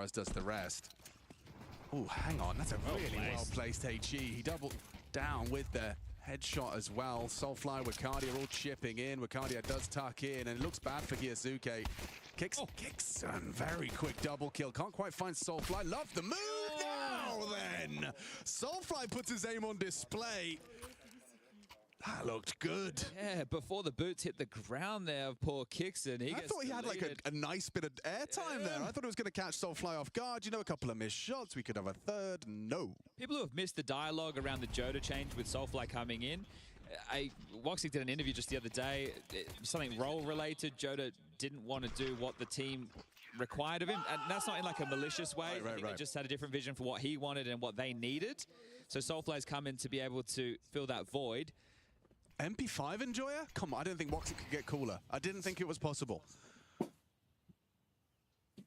Zentaris does the rest. Oh, hang on. That's a really well-placed HE. He doubled down with the headshot as well. Soulfly, Wakadia all chipping in. Wakadia does tuck in, and it looks bad for Kiyasuke. Kicks, and very quick double kill. Can't quite find Soulfly. Love the move now, then. Soulfly puts his aim on display. That looked good. Yeah, before the boots hit the ground there of poor Kixon. I thought he had like a nice bit of airtime there. I thought it was going to catch Soulfly off guard. You know, a couple of missed shots. We could have a third. No. People who have missed the dialogue around the Joda change with Soulfly coming in. Woxic did an interview just the other day, something role-related. Joda didn't want to do what the team required of him, and that's not in like a malicious way. I think they just had a different vision for what he wanted and what they needed. So Soulfly's come in to be able to fill that void. MP5 enjoyer? Come on, I don't think Woxic could get cooler. I didn't think it was possible.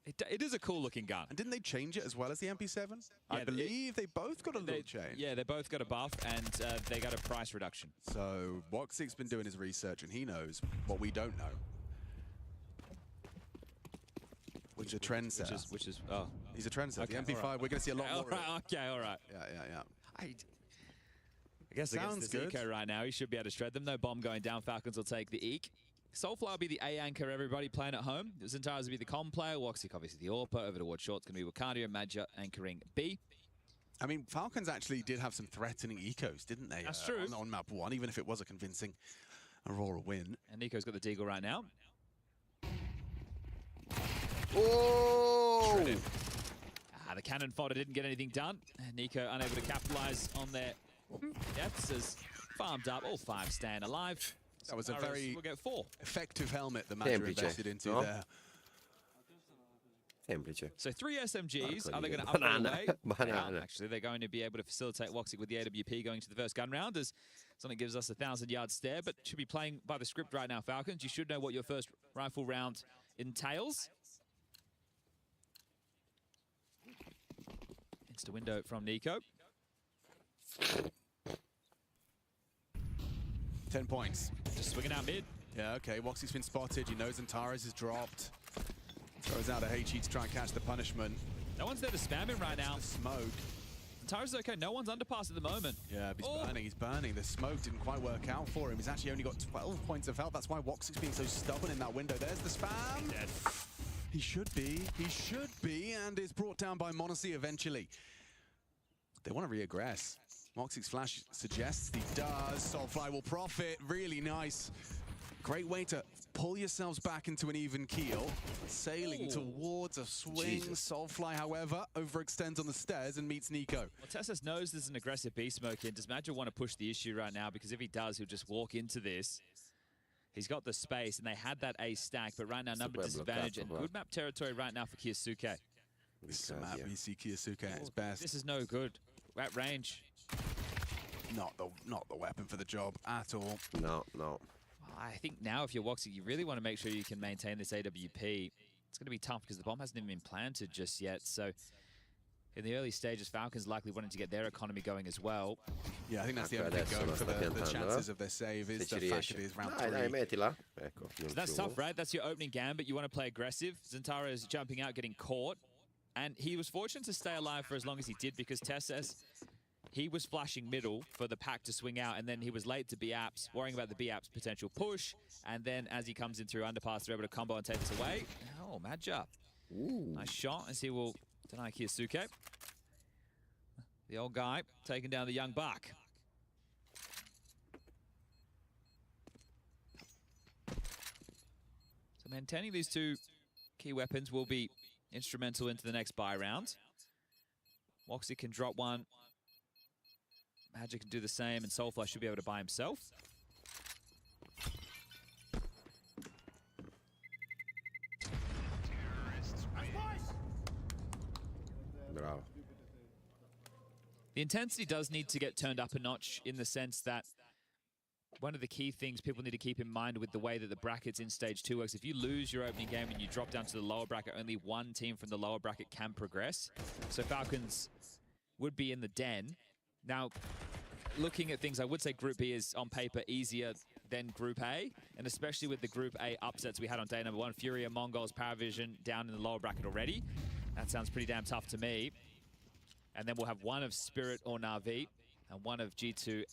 It is a cool-looking gun. And didn't they change it as well as the MP7? Yeah, I believe they both got a little change. Yeah, they both got a buff, and they got a price reduction. So Woxic's been doing his research, and he knows what we don't know. Which is a trendsetter. Which is, oh. He's a trendsetter. Okay, the MP5, we're going to see a lot more. Okay, all right. Yeah. I guess against the Eco right now, he should be able to shred them. No bomb going down. Falcons will take the Eek. Soulfly will be the A anchor, everybody playing at home. Zentaris will be the com player. Woxic, obviously, the AWPer. Over towards short, it's going to be Wakadia and Madja anchoring B. I mean, Falcons actually did have some threatening ecos, didn't they? That's true. On map 1, even if it was a convincing Aurora win. And Nico's got the deagle right now. Oh! The cannon fodder didn't get anything done. Nico unable to capitalize on their deaths as farmed up. All 5 staying alive. That was a very we'll get 4. effective helmet the Madja invested into there. Semplice. So 3 SMGs. Are they going to up away? Actually, they're going to be able to facilitate Woxic with the AWP going to the first gun round as something gives us a 1,000-yard stare, but should be playing by the script right now, Falcons. You should know what your first rifle round entails. Insta window from Nico. 10 points. Just swinging out mid. Yeah, okay. Woxic's been spotted. You know Zentaris is dropped. Throws out a HE to try and catch the punishment. No one's there to spam him right now. The smoke. Zentaris is okay. No one's underpass at the moment. Yeah, but he's burning. He's burning. The smoke didn't quite work out for him. He's actually only got 12 points of health. That's why Woxic's being so stubborn in that window. There's the spam. Dead. He should be. He should be. And is brought down by Monacy eventually. They want to reaggress. Woxic's flash suggests he does. Soulfly will profit. Really nice. Great way to pull yourselves back into an even keel. Sailing towards a swing. Soulfly, however, overextends on the stairs and meets Nico. Well, Tessus knows there's an aggressive B smoke in. Does Madja want to push the issue right now? Because if he does, he'll just walk into this. He's got the space, and they had that A stack, but right now, number disadvantage and good map territory right now for Kiyasuke. This is a map we see Kiyasuke at his best. This is no good. At range. Not the weapon for the job at all. No. I think now if you're Woxic, you really want to make sure you can maintain this AWP. It's going to be tough because the bomb hasn't even been planted just yet. So in the early stages, Falcons likely wanting to get their economy going as well. Yeah, I think that's the only thing going for the chances of their save is the fact that it is round 3. So that's tough, right? That's your opening gambit. You want to play aggressive. Zentara is jumping out, getting caught. And he was fortunate to stay alive for as long as he did because Tessus, he was flashing middle for the pack to swing out, and then he was late to B-Apps, worrying about the B-Apps potential push. And then as he comes in through underpass, they're able to combo and take this away. Oh, Madja. Nice shot as he will deny Kiyasuke. The old guy taking down the young buck. So maintaining these 2 key weapons will be instrumental into the next buy round. Woxic can drop one. Madja can do the same, and Soulfly should be able to buy himself. Bravo. The intensity does need to get turned up a notch in the sense that one of the key things people need to keep in mind with the way that the brackets in Stage 2 works, if you lose your opening game and you drop down to the lower bracket, only one team from the lower bracket can progress. So Falcons would be in the den. Now, looking at things, I would say Group B is on paper easier than Group A, and especially with the Group A upsets we had on day number 1. Furia, Mongols, Paravision down in the lower bracket already. That sounds pretty damn tough to me. And then we'll have one of Spirit or Na'Vi and one of G2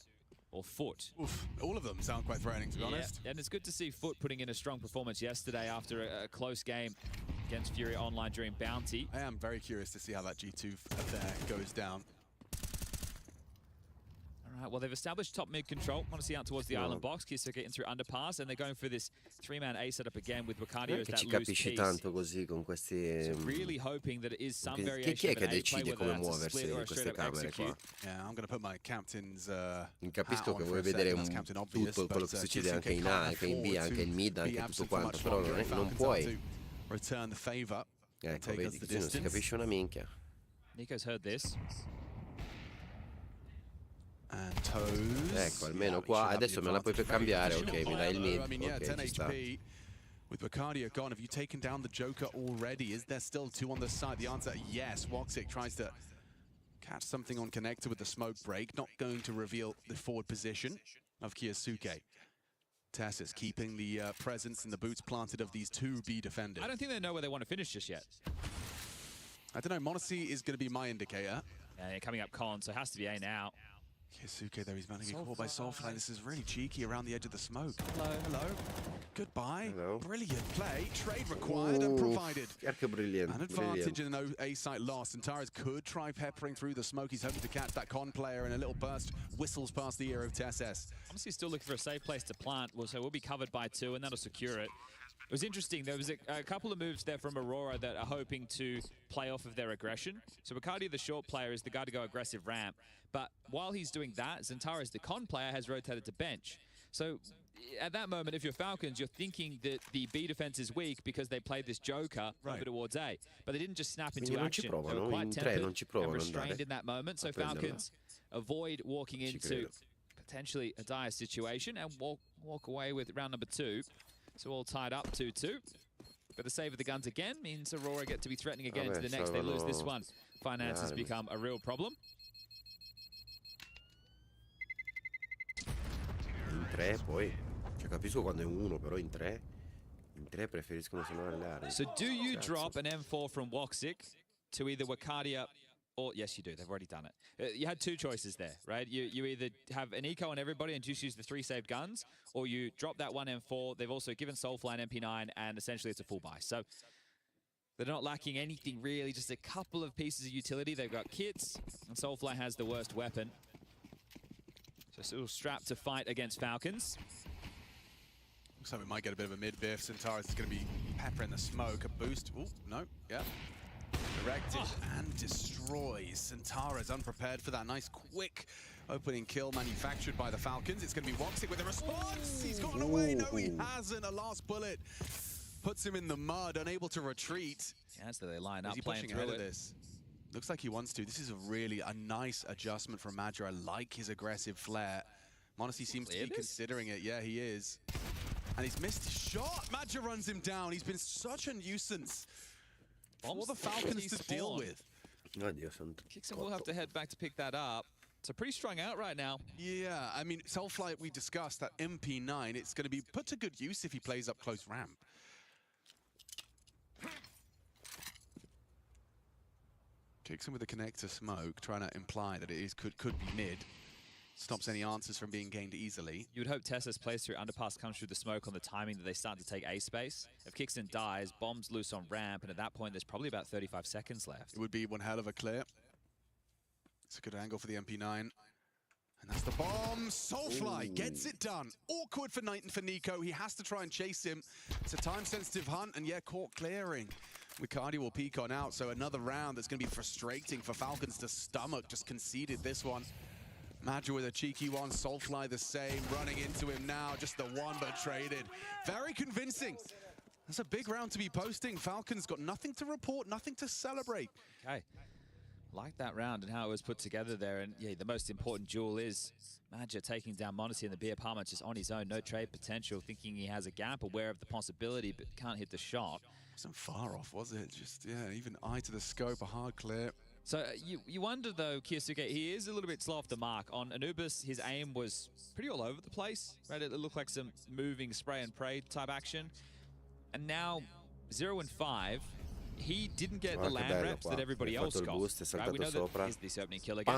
or Foot. Oof, all of them sound quite threatening, to be honest. And it's good to see Foot putting in a strong performance yesterday after a close game against Fury Online during Bounty. I am very curious to see how that G2 affair goes down. All right, well, they've established top mid control. Want to see out towards the island box. Kisso getting through underpass, and they're going for this three-man A setup again with Wacardio as that ci loose capisci piece. tanto così con questi... So really hoping that it is some chi variation è of che an A play, decide whether come that's a muoversi split or in a queste straight up camere execute. qua? Yeah, I'm going to put my captain's Capisco che vuoi vedere tutto quello che succede anche in A, anche in B, anche in mid, anche tutto quanto, però non puoi. Return the favor. Ecco, vedi, così non si capisce una minchia. Nico's heard this. And Toes. Ecco, almeno qua, adesso me la puoi per cambiare, ok, mi dai il mid, ok, ci sta. With Wacardio gone, have you taken down the Joker already? Is there still two on the side? The answer, yes. Woxic tries to catch something on connector with the smoke break. Not going to reveal the forward position of Kyosuke. Tassis keeping the presence and the boots planted of these two B defenders. I don't think they know where they want to finish just yet. I don't know, Monacy is going to be my indicator. And coming up Con, so it has to be A now. Kyosuke, though, he's about to get caught by Soulfly. This is really cheeky around the edge of the smoke. Hello. Goodbye. Hello. Brilliant play. Trade required and provided. Brilliant. An advantage in an A site lost. And Taras could try peppering through the smoke. He's hoping to catch that Con player in a little burst. Whistles past the ear of Tesses. Honestly, still looking for a safe place to plant. So we'll be covered by two, and that'll secure it. It was interesting. There was a couple of moves there from Aurora that are hoping to play off of their aggression. So Wacardio, the short player, is the guy to go aggressive ramp. But while he's doing that, Zentaris, the con player, has rotated to bench. So at that moment, if you're Falcons, you're thinking that the B defense is weak because they played this Joker over towards A. But they didn't just snap into action. They were quite tempered and restrained in that moment. So Falcons avoid walking into potentially a dire situation and walk away with round number 2. So all tied up 2-2. But the save of the guns again means Aurora get to be threatening again to the next. They lose this one. Finances become a real problem. In 3 poi. Cioè capisco quando è 1, però in 3. In 3 preferiscono se non andare. So do you drop an M4 from Woxic to either Wacardio or... Yes, you do. They've already done it. You had two choices there, right? You either have an eco on everybody and just use the 3 saved guns, or you drop that one M4. They've also given Soulfly an MP9, and essentially it's a full buy. So they're not lacking anything really, just a couple of pieces of utility. They've got kits, and Soulfly has the worst weapon. So still strapped to fight against Falcons. Looks like we might get a bit of a mid-biff. Centaurus is going to be peppering the smoke. A boost. Oh, no. Yeah. Directed and destroys. Centaurus unprepared for that nice, quick opening kill manufactured by the Falcons. It's going to be Woxic with a response. He's gotten away. No, he hasn't. A last bullet puts him in the mud, unable to retreat. Yeah, so they line up, Is he playing pushing through ahead it. of this? Looks like he wants to. This is a nice adjustment from Madra. I like his aggressive flair. Monacy seems to be considering it. Yeah, he is. And he's missed his shot. Madra runs him down. He's been such a nuisance for the Falcons to deal with. Kixon will have to head back to pick that up. So pretty strung out right now. Yeah, I mean, Soulfly, we discussed that MP9. It's going to be put to good use if he plays up close ramp. Kicks him with a connector smoke, trying to imply that it is could be mid. Stops any answers from being gained easily. You would hope Tessa's plays through underpass comes through the smoke on the timing that they start to take A space. If Kixon dies, bombs loose on ramp, and at that point there's probably about 35 seconds left. It would be one hell of a clear. It's a good angle for the MP9. And that's the bomb. Soulfly gets it done. Awkward for Nico. He has to try and chase him. It's a time-sensitive hunt, and yeah, caught clearing. Wacardio will peek on out, so another round that's going to be frustrating for Falcons to stomach. Just conceded this one. Madra with a cheeky one, Soulfly the same, running into him now, just the one but traded. Very convincing. That's a big round to be posting. Falcons got nothing to report, nothing to celebrate. Okay. Like that round and how it was put together there. And yeah, the most important duel is Madra taking down Monacy in the B apartment just on his own. No trade potential, thinking he has a gap, aware of the possibility, but can't hit the shot. Wasn't far off, was it? Just, yeah, even eye to the scope, a hard clear. So you wonder, though, Kyosuke, he is a little bit slow off the mark. On Anubis, his aim was pretty all over the place, right? It looked like some moving spray and pray type action. And now 0 and 5, he didn't get the land reps that everybody else got. Right? We know that he's this opening kill again.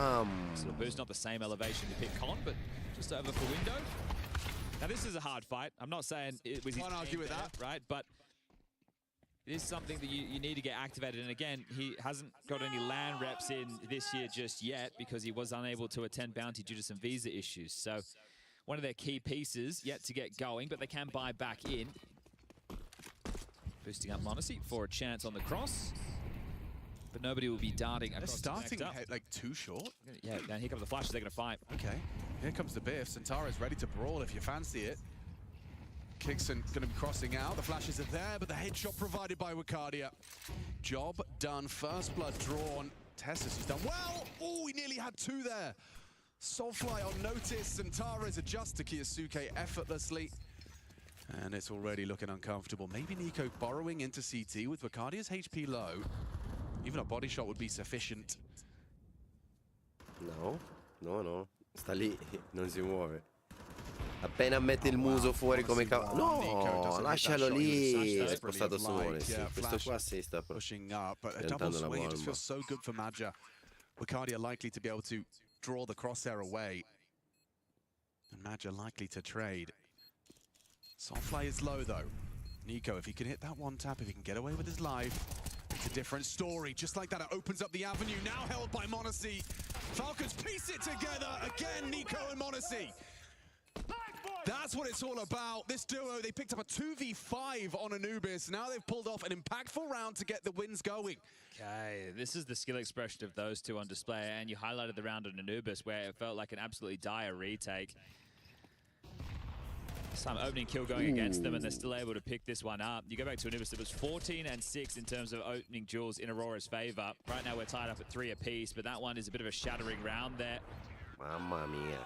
So boost, not the same elevation to pick Con, but just over for window. Now this is a hard fight. I'm not saying it was. Can't argue with that, right? But it is something that you need to get activated. And again, he hasn't got any land reps in this year just yet because he was unable to attend Bounty due to some visa issues. So one of their key pieces yet to get going, but they can buy back in. Boosting up Monacy for a chance on the cross. But nobody will be darting across. They're starting like too short. Yeah, and here come the flashes. They're going to fight. Okay, here comes the biff. Centaura's ready to brawl if you fancy it. Kixon going to be crossing out. The flashes are there, but the headshot provided by Wicardia. Job done. First blood drawn. Tessus has done well. Oh, he nearly had two there. Soulfly on notice. Centaura's adjust to Kiyosuke effortlessly. And it's already looking uncomfortable. Maybe Nico borrowing into CT with Wicardia's HP low. Even a body shot would be sufficient. No, no, no. Sta lì, non si muove. Appena mette il muso fuori come cavallo. No, lascialo lì. È spostato su Monacy. Questo qua si sta piantando la bomba. It just feels so good for Maggia. Wicardia likely to be able to draw the crosshair away. And Maggia likely to trade. Soulfly is low though. Nico, if he can hit that one tap, if he can get away with his life, it's a different story. Just like that, it opens up the avenue. Now held by Monacy. Falcons piece it together. Again, Nico and Monacy. That's what it's all about. This duo, they picked up a 2v5 on Anubis. Now they've pulled off an impactful round to get the wins going. Okay, this is the skill expression of those two on display. And you highlighted the round on Anubis where it felt like an absolutely dire retake. Some opening kill going against them, and they're still able to pick this one up. You go back to Anubis, it was 14-6 in terms of opening duels in Aurora's favor. Right now we're tied up at 3 apiece, but that one is a bit of a shattering round there. Mamma mia.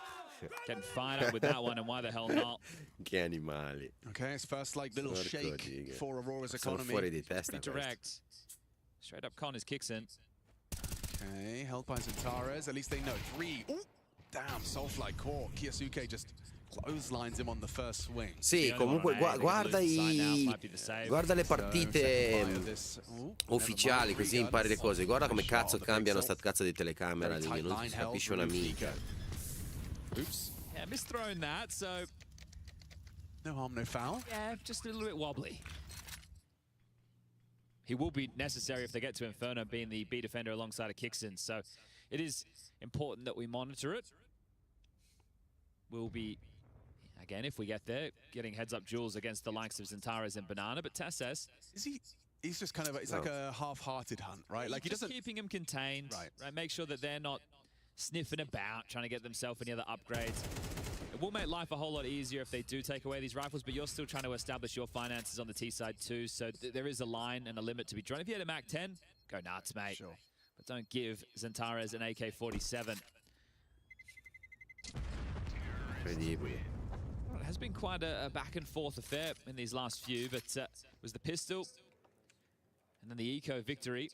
Getting fired up with that one, and why the hell not? Che animali. Okay, it's first like little shake for Aurora's economy. Sono fuori di testa. Pretty direct. Straight up Con is Kixon. Okay, held by Centaura's. At least they know. 3. Ooh, damn, Soulfly caught. Kiyosuke just clotheslines him on the first swing. Sì, comunque guarda le partite ufficiali, così impari le cose. Guarda come cazzo cambiano sta cazzo di telecamera, non si capisce una mica. Oops. Yeah, misthrown that, so no harm, no foul. Yeah, just a little bit wobbly. He will be necessary if they get to Inferno, being the B defender alongside of Kixon, so it is important that we monitor it. We'll be, again, if we get there, getting heads-up duels against the likes of Zentaras and Banana, but Tessus... He's just kind of, it's like a half-hearted hunt, right? Like he doesn't... keeping him contained, right? Make sure that they're not sniffing about, trying to get themselves any other upgrades. It will make life a whole lot easier if they do take away these rifles, but you're still trying to establish your finances on the T side too, so there is a line and a limit to be drawn. If you had a Mac 10, go nuts, mate. Sure. But don't give Zentaras an AK-47. Incredibile. Well, it has been quite a back-and-forth affair in these last few, but it was the pistol and then the eco victory.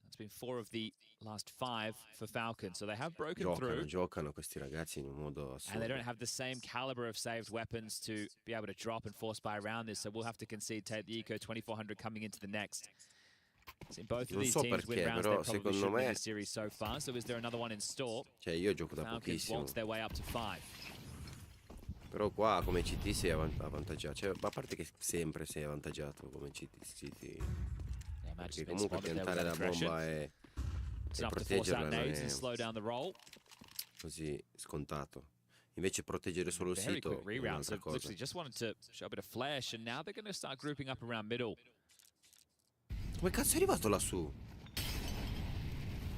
That's been 4 of the last 5 for Falcons, so they have broken through. Giocano questi ragazzi in un modo assurdo. And they don't have the same caliber of saved weapons to be able to drop and force buy around this, so we'll have to concede, take the eco 2400 coming into the next. In both of these teams win rounds, they probably should win this series so far. So is there another one in store? Cioè io gioco da Falcons pochissimo. wants their way up to 5. Però qua come CT sei avvantaggiato. Cioè, a parte che sempre sei avvantaggiato come CT. Perché comunque piantare la bomba e proteggerla non è così scontato. Invece proteggere solo il sito è un'altra cosa. Literally just wanted to show a bit of flash, and now they're going to start grouping up around middle. Come cazzo è arrivato lassù?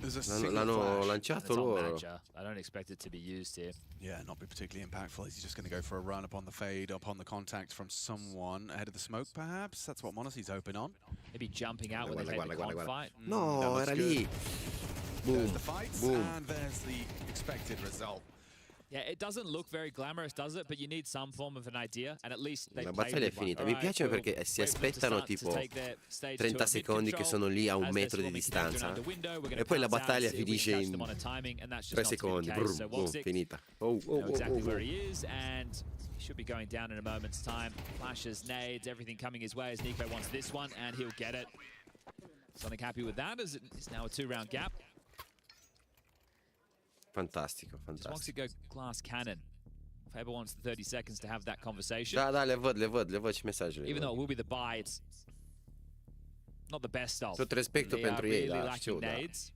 L'hanno lanciato loro. I don't expect it to be used here. Yeah, not be particularly impactful. Is he just going to go for a run upon the fade, upon the contact from someone ahead of the smoke, perhaps? That's what Monacy's hoping on. Maybe jumping out when they take the gunfight. No, era lì. Boom. There's the fights, and there's the expected result. Yeah, it doesn't look very glamorous, does it? But you need some form of an idea, and at least they La played battaglia è with one. finita. All Mi right, piace we'll perché si wait for them to aspettano start to tipo take their stage 30 to a secondi che mid-control. sono lì a un As metro they're di swarming connector distanza. around the window, we're gonna E poi la bounce out battaglia and see if we finisce can catch in them on a timing, and that's just 3 not to be secondi. the case. So Boom, Woxic finita. know exactly where he is, and he should be going down in a moment's time. Flashes, nades, everything coming his way as Nico wants this one, and he'll get it. Sonic happy with that, as it's now a 2-round gap. Fantastico, Just wants to fantastico. go glass cannon. Faber wants the 30 seconds to have that conversation. Da, le văd și mesajele. Even though it will be the buy, it's not the best of. Tot respectul They are pentru ei, really da, lacking știu, da. nades.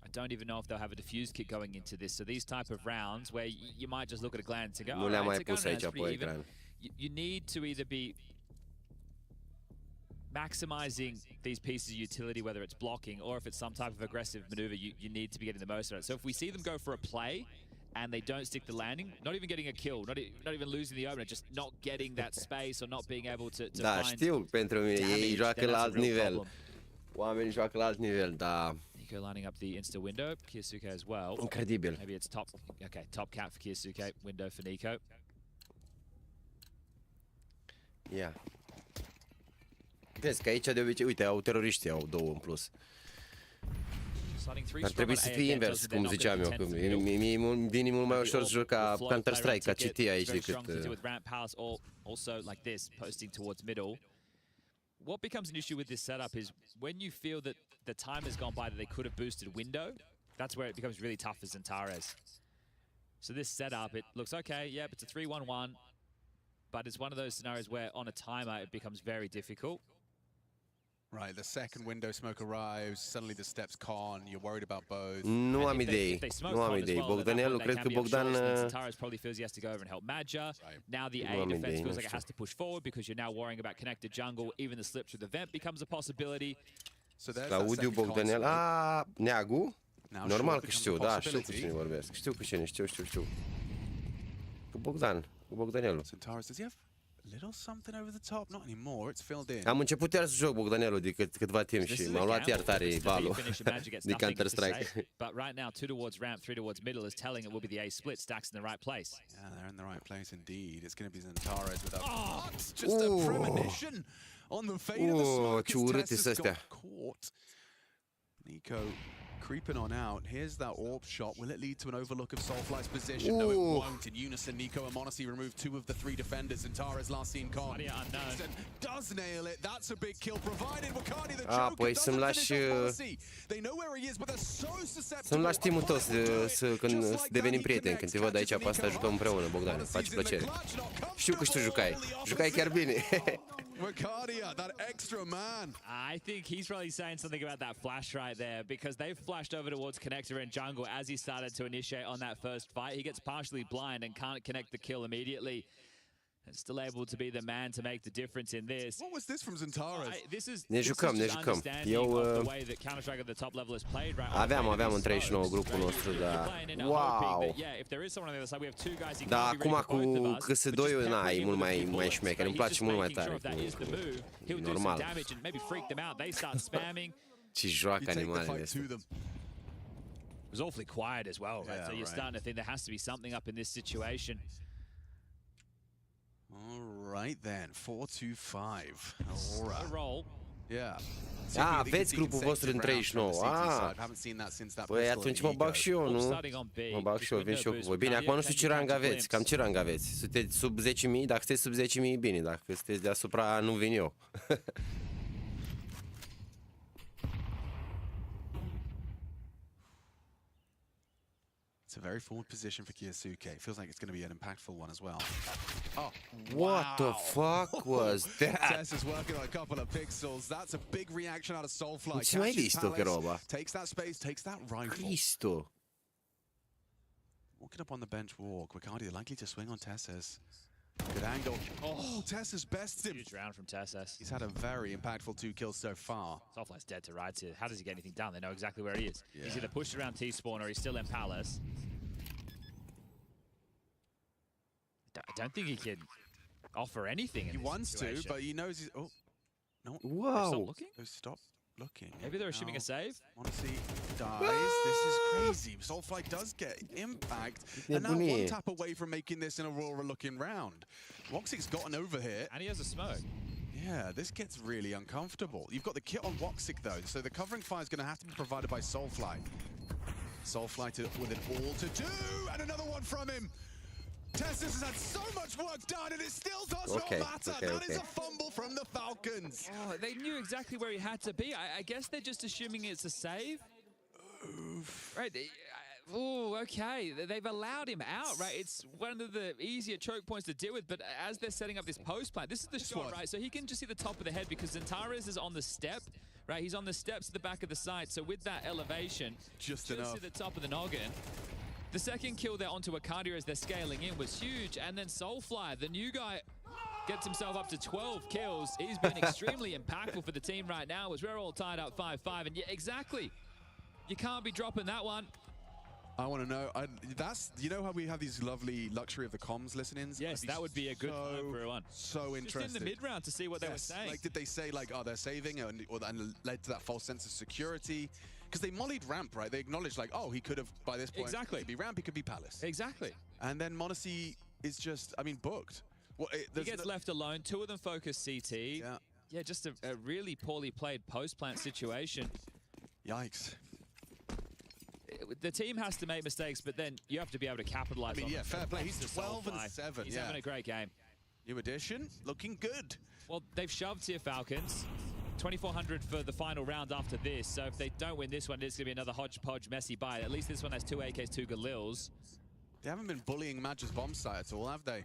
I don't even know if they'll have a diffuse kit going into this. So these type of rounds where you might just look at a glance and go, Nu all le-am right, mai it's a gun pus round, aici it's pe pretty even. ecran. You need to either be maximizing these pieces of utility, whether it's blocking or if it's some type of aggressive maneuver, you need to be getting the most of it. So if we see them go for a play and they don't stick the landing, not even getting a kill, not even losing the opener, just not getting that space or not being able to Da, find știu, pentru mine ei damage, joacă then la that's a alt real nivel. problem. Oamenii joacă la alt nivel, da. Nico lining up the insta window, Kiyasuke as well. Incredibil. Maybe it's top, okay, top cap for Kiyasuke, window for Nico. Ia. Vezi că aici de obicei, uite, au teroriștii, au 2 în plus. Ar trebui să fie invers, cum ziceam eu, că mie vine mult mai ușor să joc ca Counter-Strike, ca CT aici decât... Also like this, posting towards middle. What becomes an issue with this setup is when you feel that the time has gone by that they could have boosted window, that's where it becomes really tough for Xantares. So this setup, it looks okay, yeah, it's a 3-1-1, but it's one of those scenarios where on a timer it becomes very difficult. Right, the second window smoke arrives, suddenly the steps con, you're worried about both. Nu am idei, nu am idei. Bogdanelu, cred că Bogdan... Xantares probably feels he has to go over and help Madja. Now the A defense feels like it has to push forward because you're now worrying about connected jungle. Even the slip through the vent becomes a possibility. Claudiu, Bogdanel, Neagu? Normal că știu, da, știu cu cine vorbesc. Știu cu cine, știu. Cu Bogdan, cu Bogdanelu. Xantares, does he have a little something over the top? Not anymore, it's filled in. Am început iar să joc Bogdanelu de câteva timp și m-a luat iar tare balul de Counter-Strike. But right now, 2 towards ramp, 3 towards middle is telling it will be the A split. Stacks in the right place. Yeah, they're in the right place indeed. It's going to be Xantares with a... just a premonition on the fate of the smoke as Tess has got caught. Nico creeping on out. Here's that orb shot. Will it lead to an overlook of Soulfly's position? No, it won't. In unison, Nico and Monacy remove 2 of the 3 defenders. Xantares last seen con. Does nail it. That's a big kill provided. Wakadi the Joker Păi să-mi lași... Să-mi lași timul tău când devenim prieteni, când te văd aici pe asta jucăm împreună, Bogdan. Face plăcere. Știu că și tu jucai. Jucai chiar bine. Wakadia, that extra man. I think he's probably saying something about that flash right there because they've flashed over towards Connector and Jungle as he started to initiate on that first fight. He gets partially blind and can't connect the kill immediately. And still able to be the man to make the difference in this. What was this from Xantares? Ne jucăm. Eu aveam în 39 grupul nostru, dar wow. Dar acum cu CS2 e mult mai șmecher, îmi place mult mai tare. Normal. Ce joacă animalele astea. It was awfully quiet as well, right? So you're starting to think there has to be something up in this situation. All right then, 4-2-5. Aurora. Roll. Yeah. Aveți grupul vostru în 39. Păi atunci mă bag și eu, nu? Mă bag și eu, vin și eu cu voi. Bine, acum nu știu ce rang aveți. Cam ce rang aveți? Sunteți sub 10.000? Dacă sunteți sub 10.000, bine. Dacă sunteți deasupra, nu vin eu. It's a very forward position for Kiyasuke. It feels like it's going to be an impactful one as well. Oh, what the fuck was that? Tess is working on a couple of pixels. That's a big reaction out of Soulfly. Ce mai visto che roba? Takes that space, takes that rifle. Cristo. Walking up on the bench walk. Wakadi likely to swing on Tess's. Good angle. Oh, Tess's bested him. Huge round from Tess's. He's had a very impactful 2 kills so far. Soulfly's dead to rights here. How does he get anything done? They know exactly where he is. Yeah. He's either pushed around T-spawn or he's still in Palace. I don't think he can offer anything. He wants to, but he knows he's... Oh, no. Wow. Stop looking. Stop looking. Maybe they're assuming a save? Monacy dies. This is crazy. Soulfly does get impact. And now one tap away from making this an Aurora looking round. Woxic's gotten over here. And he has a smoke. Yeah, this gets really uncomfortable. You've got the kit on Woxic though, so the covering fire is going to have to be provided by Soulfly. Soulfly with it all to do, and another one from him. Tessus has had so much work done, and it still does not matter. That is a fumble from the Falcons. Oh, they knew exactly where he had to be. I guess they're just assuming it's a save. Oof. Right. Oh, okay. They've allowed him out, right? It's one of the easier choke points to deal with, but as they're setting up this post plant, this is the shot, right? So he can just see the top of the head because Zentares is on the step, right? He's on the steps at the back of the site, so with that elevation, just enough. See the top of the noggin. The second kill there onto Arcadia as they're scaling in was huge, and then Soulfly, the new guy, gets himself up to 12 kills. He's been extremely impactful for the team right now as we're all tied up 5-5, and yeah, exactly. You can't be dropping that one. I want to know, you know how we have these lovely luxury of the comms listenings? Yes, that would be a good one for everyone. So interesting. Just in the mid-round to see what they were saying. Like, did they say, like, oh, they're saving, and led to that false sense of security? Because they mollied ramp, right? They acknowledged, like, oh, he could have, by this point, he could be ramp, he could be palace. Exactly. And then Monacy is just, I mean, booked. Well, he gets left alone. Two of them focus CT. Yeah. Yeah, just a really poorly played post-plant situation. Yikes. The team has to make mistakes, but then you have to be able to capitalize on them. Yeah, fair play. He's 12-7. He's having a great game. New addition, looking good. Well, they've shoved here, Falcons. 2,400 for the final round after this, so if they don't win this one, it's going to be another hodgepodge messy buy. At least this one has 2 AKs, 2 Galils. They haven't been bullying Madge's bomb site at all, have they?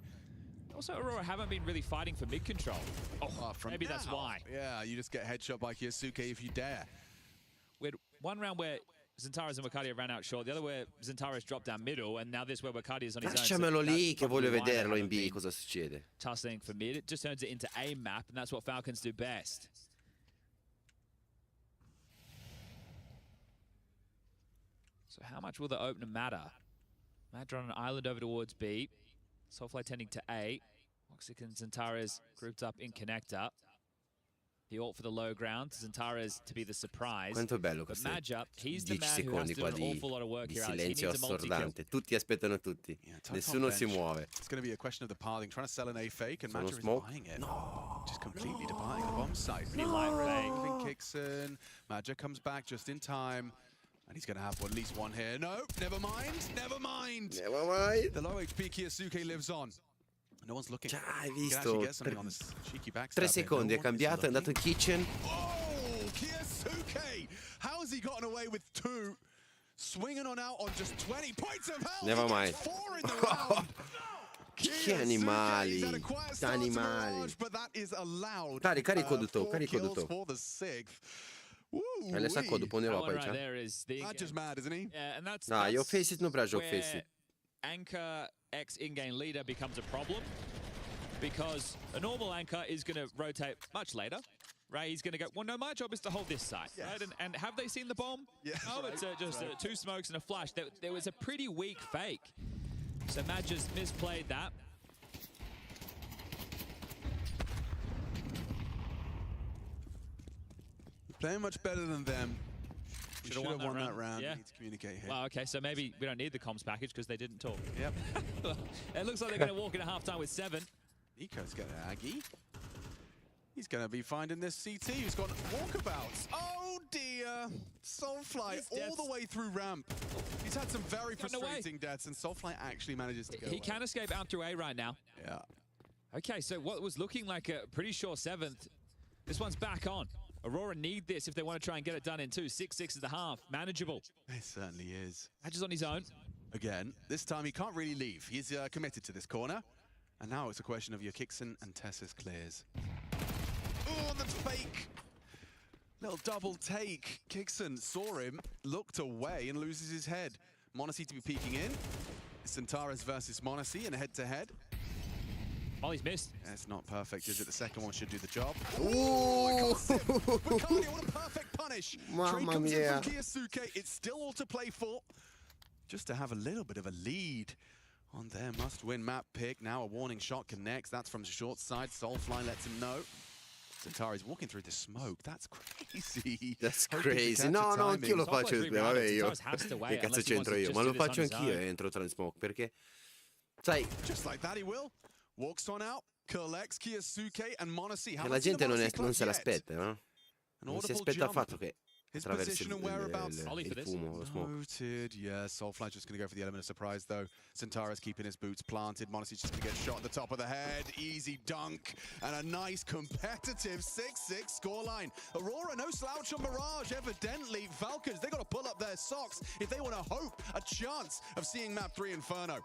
Also, Aurora haven't been really fighting for mid control. Oh, maybe that's why. Yeah, you just get headshot by Kiyasuke if you dare. We had one round where Zentares and Wakadia ran out short, the other where Zentares dropped down middle, and now this where Wakadia is on his own. Lasciamelo lì che voglio vederlo in B, cosa succede. Tussling for mid, it just turns it into a map, and that's what Falcons do best. So how much will the opener matter? Madra on an island over towards B. Soulfly tending to A. Woxic and Zentares grouped up in connector. The ult for the low ground, Zentares to be the surprise. Quanto è bello but questo. Madja, he's the 10 man who has to secondi do qua an awful lot of work di here. silenzio assordante. Tutti aspettano tutti. Yeah, Nessuno si muove. It's going to be a question of the pathing, trying to sell an A fake, and Madja is smoke. buying it. No. Just completely departing the bomb site. Pretty light Moving kicks in. Madja comes back just in time. And he's going to have at least one here. No, never mind. Never mind. Never mind. The low HP Kiyasuke lives on. No one's looking. Già, hai He can visto? actually get something on this cheeky backstab 3 here. secondi, è cambiato, è andato in kitchen. Oh, Kiyasuke! How has he gotten away with 2? Swinging on out on just 20 points of health. Never mind. 4 in the round. Che animali, che animali. But that is allowed. Carico tutto, carico kills tutto. for the 6th. Ale sacco dopo ne That one roba, right there is the Not just mad, isn't he? yeah, and that's No, io face it no braggio where face it. Anchor X in-game leader becomes a problem because a normal anchor is going to rotate much later. Right, he's going to go, well, no, my job is to hold this side. Yes. Right? And have they seen the bomb? Yeah, No, right, it's just 2 smokes and a flash. There was a pretty weak fake. So Matt just misplayed that. Playing much better than them. We Should have won that round. We Yeah. need to communicate here. Well, okay, so maybe we don't need the comms package because they didn't talk. Yep. It looks like they're going to walk in at halftime with 7. Nico's got an Aggie. He's going to be finding this CT who's got walkabouts. Oh dear. Soulfly all the way through ramp. He's had some very frustrating deaths, and Soulfly actually manages to go He away. can escape out through A right now. Yeah. Okay, so what was looking like a pretty sure 7th, this one's back on. Aurora need this if they want to try and get it done in 2. 6.5, manageable. It certainly is. Matches on his own. Again, this time he can't really leave. He's committed to this corner. And now it's a question of your Kixon and Tessus clears. Oh, the fake! Little double take. Kixon saw him, looked away, and loses his head. Monacy to be peeking in. Zentares versus Monacy in a head-to-head. Molly's missed. It's not perfect, is it? The second one should do the job. Ooh! Bacardi, what a perfect punish! Mamma Trade comes mia. in from Kiyasuke. It's still all to play for. Just to have a little bit of a lead on their must-win map pick. Now a warning shot connects. That's from the short side. Soulfly lets him know. Zentari's walking through the smoke. That's crazy. That's crazy. No, anch'io lo faccio. Vabbè, io. Che cazzo c'entro io? Ma lo faccio anch'io e entro tra il smoke perché, sai, just like that he will. Walks on out, collects Kiyasuke and Monesi. che la gente non se l'aspetta, no? Non si aspetta affatto che attraversi il fumo, lo smoke. Noted, yeah. Soulfly just going to go for the element of surprise, though. Zentara's keeping his boots planted. Monesi's just going to get shot at the top of the head. Easy dunk. And a nice competitive 6-6 scoreline. Aurora, no slouch on Mirage, evidently. Falcons, they got to pull up their socks if they want to hope a chance of seeing map 3 Inferno.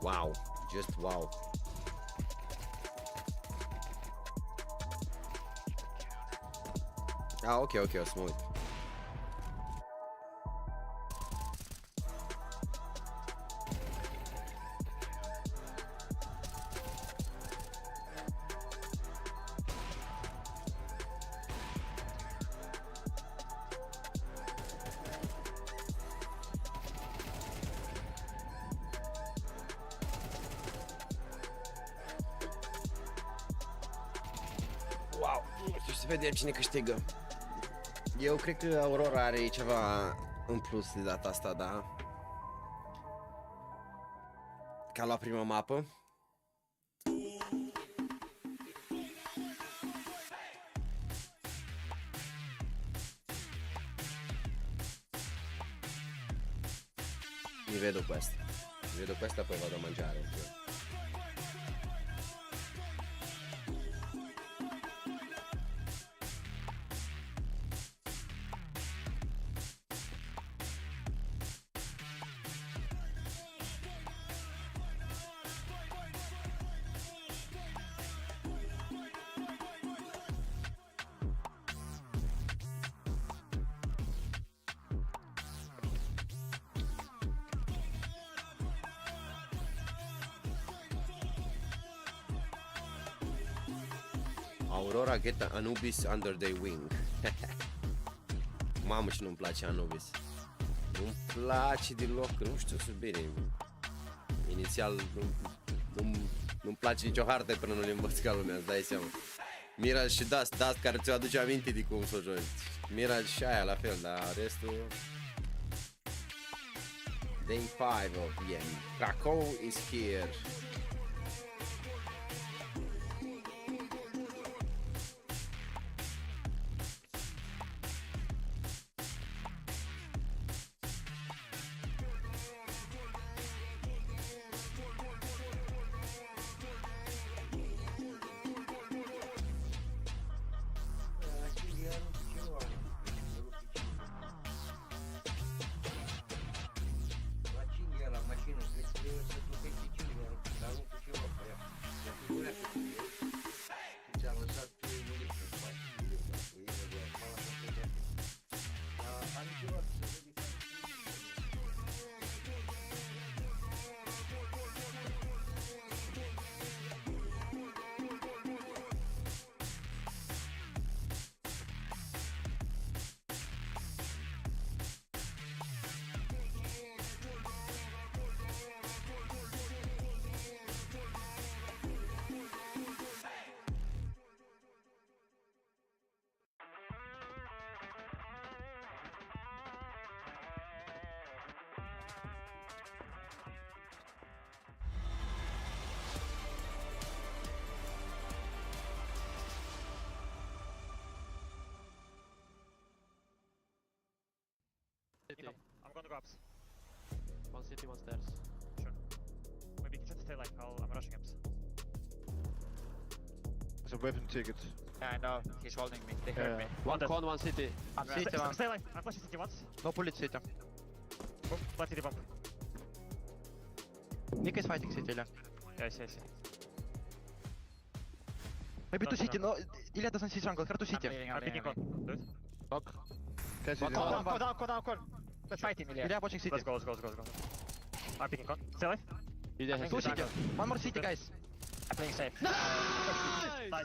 Wow, just wow. Ah, ok, smooth. Wow, trebuie să vedem cine câștigă. Eu cred că Aurora are ceva în plus de data asta, da? Ca la prima mapă. Mi vedo questa, poi vado a mangiare. Aurora get Anubis under their wing. Mamă, ce nu-mi place Anubis. Nu-mi place deloc, nu știu să bine. Inițial nu-mi place nicio hartă până nu le învăț ca lumea, îți dai seama. Mirage și Dust care ți-o aduce aminte de cum să o joci. Mirage și aia la fel, dar restul... Day 5 of IEM. Krakow is here. I'm going to go ups. One city, one stairs. Sure. Maybe you can try to stay like I'm rushing ups. There's a weapon ticket. Yeah, I know. He's holding me. They hurt me. One Con, one city. City one. Stay like I'm flashing city once. No bullet city. Boom. Flash city bump. Nick is fighting city, yeah. Yeah, I see. Maybe two city, no. Ilya doesn't see jungle, to city. I'm picking con. Do it. Fuck. Can see Go down. Let's fight him, Ilya. Ilya watching city. Let's go. I'm picking con. Stay alive. Two city. One more city, guys. I'm playing safe. Nice!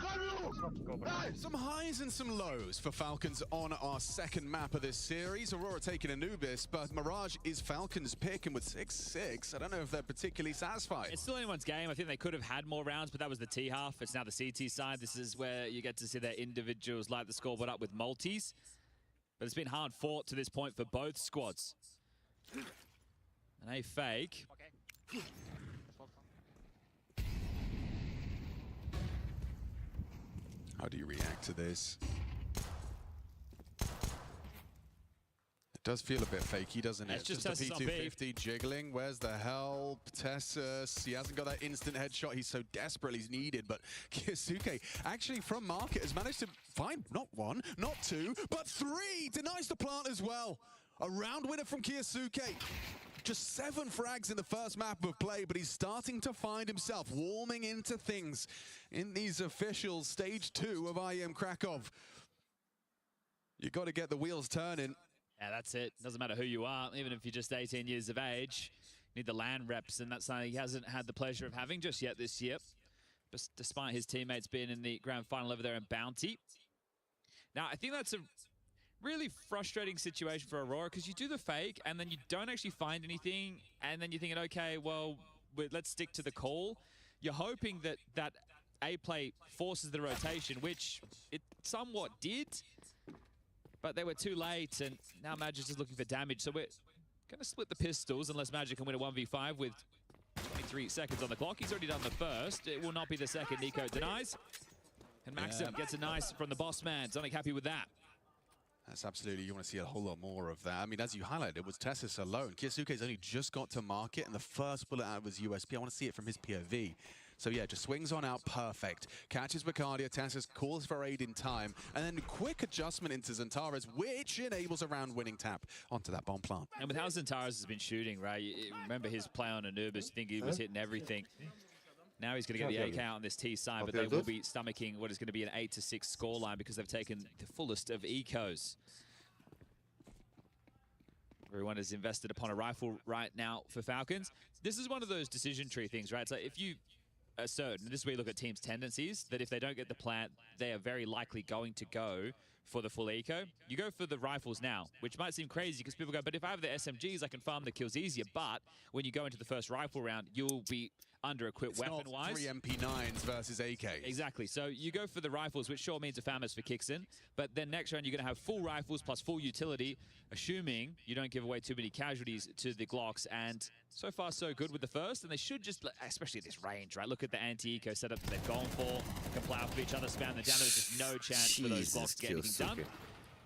Some highs and some lows for Falcons on our second map of this series. Aurora taking Anubis, but Mirage is Falcons' pick, and with 6-6, I don't know if they're particularly satisfied. It's still anyone's game. I think they could have had more rounds, but that was the T half. It's now the CT side. This is where you get to see their individuals light the scoreboard up with multis. But it's been hard fought to this point for both squads. And a fake. Okay. How do you react to this? It does feel a bit fakey, doesn't it? It's just a Tessus on P250 jiggling. Where's the help? Tessus, he hasn't got that instant headshot he's so desperately needed, but Kiyasuke actually from market has managed to find not one, not two, but three. Denies the plant as well. A round winner from Kiyasuke. Just 7 frags in the first map of play, but he's starting to find himself warming into things in these official stage 2 of IEM Krakow. You got to get the wheels turning. Yeah, that's it. Doesn't matter who you are, even if you're just 18 years of age. You need the LAN reps, and that's something he hasn't had the pleasure of having just yet this year, despite his teammates being in the grand final over there in Bounty. Now, I think that's a really frustrating situation for Aurora, because you do the fake and then you don't actually find anything, and then you're thinking, okay, well, let's stick to the call. You're hoping that that A play forces the rotation, which it somewhat did, but they were too late, and now Magic is looking for damage. So we're going to split the pistols unless Magic can win a 1v5 with 23 seconds on the clock. He's already done the first. It will not be the second. Nico denies. And Maxim gets a nice from the boss man. Sonic happy with that. That's absolutely, you want to see a whole lot more of that. I mean, as you highlighted, it was Tessus alone. Kiyasuke's only just got to market, and the first bullet out was USP. I want to see it from his POV. So yeah, just swings on out, perfect. Catches Bacardia, Tessus calls for aid in time, and then quick adjustment into Xantares, which enables a round-winning tap onto that bomb plant. And with how Xantares has been shooting, right, you remember his play on Anubis, think he was hitting everything. Now he's going to get the AK out on this T side, but they will be stomaching what is going to be an 8-6 scoreline because they've taken the fullest of ecos. Everyone is invested upon a rifle right now for Falcons. This is one of those decision tree things, right? It's like if you are certain, this is where you look at teams' tendencies, that if they don't get the plant, they are very likely going to go for the full eco. You go for the rifles now, which might seem crazy because people go, but if I have the SMGs, I can farm the kills easier. But when you go into the first rifle round, you'll be under-equipped weapon-wise. 3 MP9s versus AKs. Exactly. So you go for the rifles, which sure means a FAMAS for kicks in. But then next round, you're going to have full rifles plus full utility, assuming you don't give away too many casualties to the Glocks. And so far, so good with the first. And they should just, especially at this range, right? Look at the anti-eco setup that they've gone for. Can plow off each other, spam them down. There's just no chance for those Glocks to get anything done.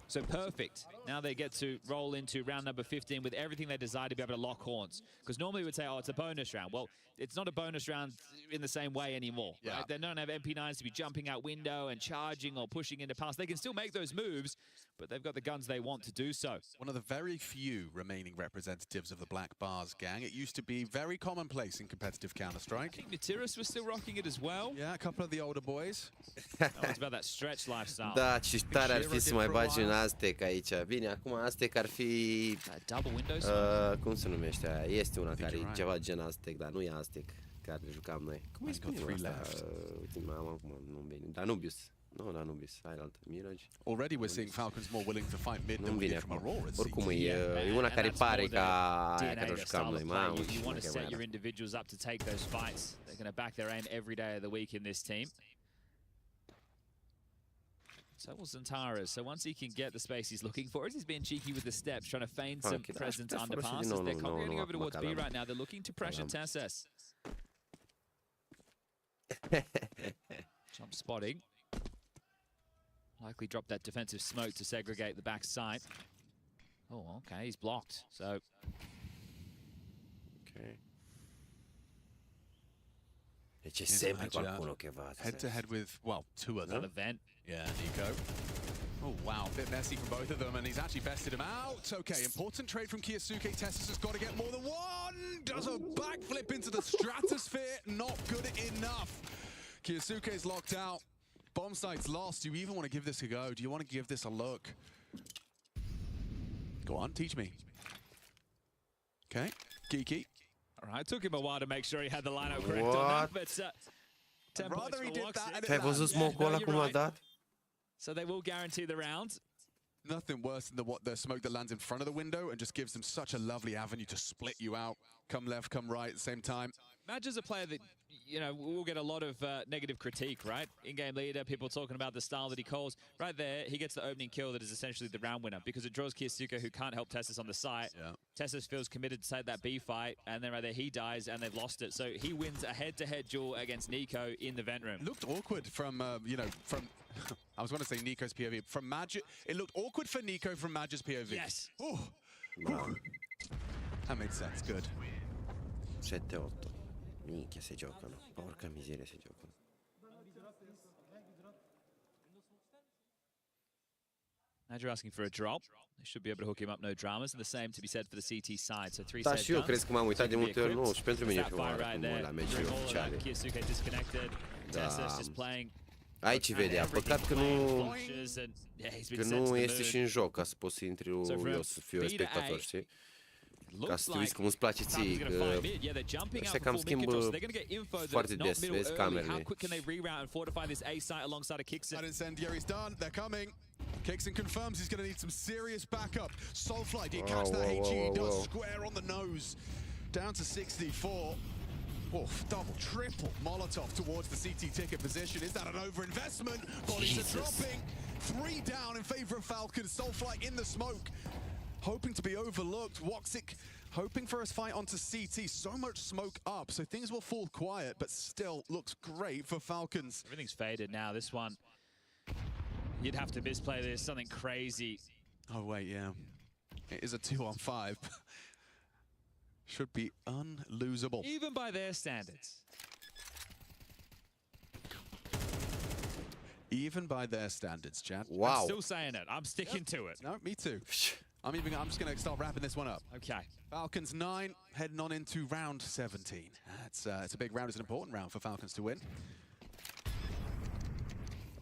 So perfect. Now they get to roll into round number 15 with everything they desire to be able to lock horns. Because normally we would say, oh, it's a bonus round. Well, it's not a bonus round in the same way anymore. Yeah. Right? They don't have MP9s to be jumping out window and charging or pushing into pass. They can still make those moves, but they've got the guns they want to do so. One of the very few remaining representatives of the Black Bars gang. It used to be very commonplace in competitive Counter-Strike. I think Natiris was still rocking it as well. Yeah, a couple of the older boys. Oh, it's about that stretch lifestyle. Da, și tare ar fi să mai bagi un Aztec aici. Bine, acum Aztec ar fi... Double windows? Cum se numește aia? Este una care e ceva gen Aztec, dar nu e Aztec, care jucam noi. Cum îi spunem asta? Uite, acum nu vine. Danubius. Nu, Danubius. Hai la altă. Mirage. Already we're seeing Falcons more willing to fight mid than we did from Aurora. Oricum e una care pare ca aia care o jucam noi. You want to set your individuals up to take those fights. They're going to back their aim every day of the week in this team. So will Xantares. So once he can get the space he's looking for, as he's being cheeky with the steps, trying to feign some presence under passes. They're congregating over towards B right now. They're looking to pressure Tessus. Jump spotting. Likely drop that defensive smoke to segregate the back side. Oh, okay, he's blocked. So. Okay. C'è sempre qualcuno che va. Head-to-head with, well, two of them. Another vent. Yeah, Nico. Oh, wow, a bit messy from both of them, and he's actually bested him out. Okay, important trade from Kiyasuke. Tessus has got to get more than one. Does a backflip into the stratosphere. Not good enough. Kiyasuke's locked out. Bomb site's lost. Do you even want to give this a go? Do you want to give this a look? Go on, teach me. Okay, Geeky. All right, took him a while to make sure he had the lineup correct on that, but 10 points Rather he for did Woxic. that and Tu ai it văzut lands. smoke-ul ăla you're cum l-a right. dat? So they will guarantee the round. Nothing worse than the smoke that lands in front of the window and just gives them such a lovely avenue to split you out. Come left, come right at the same time. Madge's a player that, you know, will get a lot of negative critique, right? In-game leader, people talking about the style that he calls. Right there, he gets the opening kill that is essentially the round winner because it draws Kiyasuka, who can't help Tessus on the site. Yeah. Tessus feels committed to take that B fight, and then right there, he dies, and they've lost it. So he wins a head-to-head duel against Nico in the vent room. Looked awkward from, you know, from... I was going to say Nico's POV. From Madge, it looked awkward for Nico from Madge's POV. Yes. Oh. Bravo. That made sense. Good. 7-8. Minchia se giocano. Porca miseria se giocano. Madge asking for a drop. They should be able to hook him up, no dramas. And the same to be said for the CT side. So 3 Da, safe și eu guns. cred că m-am uitat de Two can multe be ori. Nu, equipped. și pentru mine e There's prima that fight oară right cum there. la meciuri All of that. oficiale. Kiyasuke disconnected. Da. Tessus just playing. Aici vedea. Păcat că nu... Că Că nu este și în joc ca să poți să intri eu să fiu spectator, știi? Ca să te uiți cum îți place ție, că ăștia cam schimbă foarte des, vezi, camerele. That incendiary's done. They're coming. Kixon confirms he's going to need some serious backup. Soulfly, do you catch that HE? He does square on the nose. Down to 64. Oof, double, triple Molotov towards the CT ticket position. Is that an overinvestment? Bodies are dropping. 3 down in favor of Falcons. Soulfly in the smoke. Hoping to be overlooked. Woxic hoping for a fight onto CT. So much smoke up, so things will fall quiet, but still looks great for Falcons. Everything's faded now. This one, you'd have to misplay this, something crazy. Oh, wait, yeah. It is a 2-on-5. Should be unlosable. Even by their standards. Even by their standards, Chad. I'm Wow. still saying it. I'm sticking to it. No, me too. I'm just going to start wrapping this one up. Okay. Falcons 9, heading on into round 17. It's a big round. It's an important round for Falcons to win.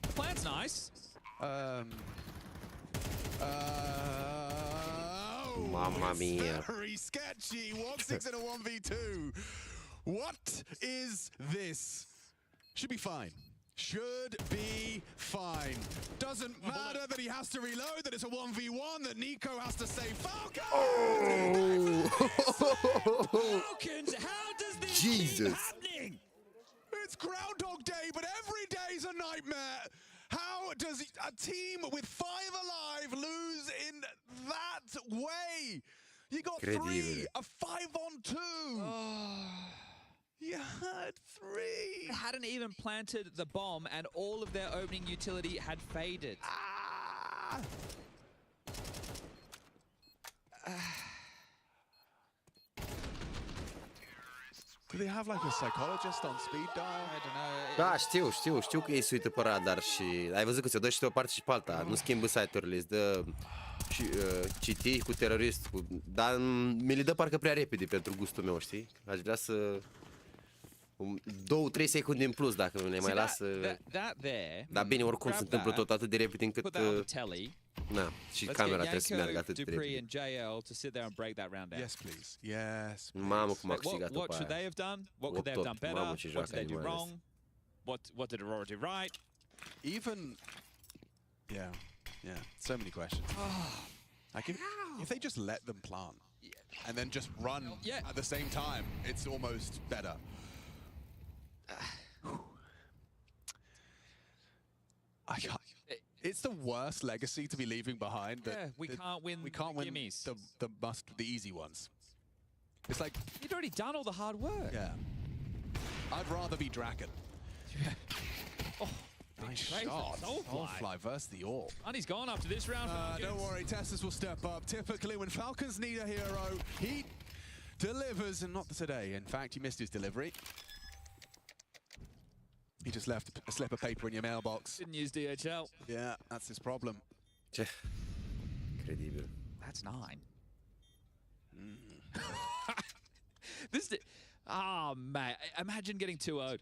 The plan's nice. Mamma mia. Very sketchy. 1-6 in a 1v2. What is this? Should be fine. Should be fine. Doesn't matter that he has to reload, that it's a 1v1, that Nico has to save Falcons! Falcons, how does this Jesus. keep happening? It's Groundhog Day, but every day's a nightmare. How does a team with 5 alive lose in that way? You got 3, Incredibile. a 5-on-2. You had 3. They hadn't even planted the bomb, and all of their opening utility had faded. Ah! Do they have like a psychologist on speed dial? I don't know. Da, știu că ei se uită pe radar și ai văzut că ți-o dă și de o parte și pe alta, nu schimbă site-urile, îți dă și citi cu terorist, dar mi le dă parcă prea repede pentru gustul meu, știi? Aș vrea să 2-3 secunde în plus dacă nu ne mai lasă. Dar bine, oricum se întâmplă tot atât de repede încât na, și camera trebuie să meargă atât de repede. and JL to sit there and break that round down. Yes, please. Yes. Mamă cum a câștigat-o What pe should they aia. have done? What could they have done better? Mamă, ce What did they joacă do mai ales. wrong? What did Aurora do right? Even, yeah, so many questions. Like if they just let them plant and then just run at the same time, it's almost better. I can't. It's the worst legacy to be leaving behind. That We can't win gimmies. the easy ones. It's like You'd already done all the hard work. yeah. I'd rather be Draken. Nice Great shot. Soulfly. Soulfly versus the Orb. And he's gone after this round. Don't worry, Tessus will step up. Typically, when Falcons need a hero, he delivers, and not today. In fact, he missed his delivery. He just left a slip of paper in your mailbox. Didn't use DHL. Yeah, that's his problem. Ce? Incredibil. That's 9. Man, imagine getting 2-0'd.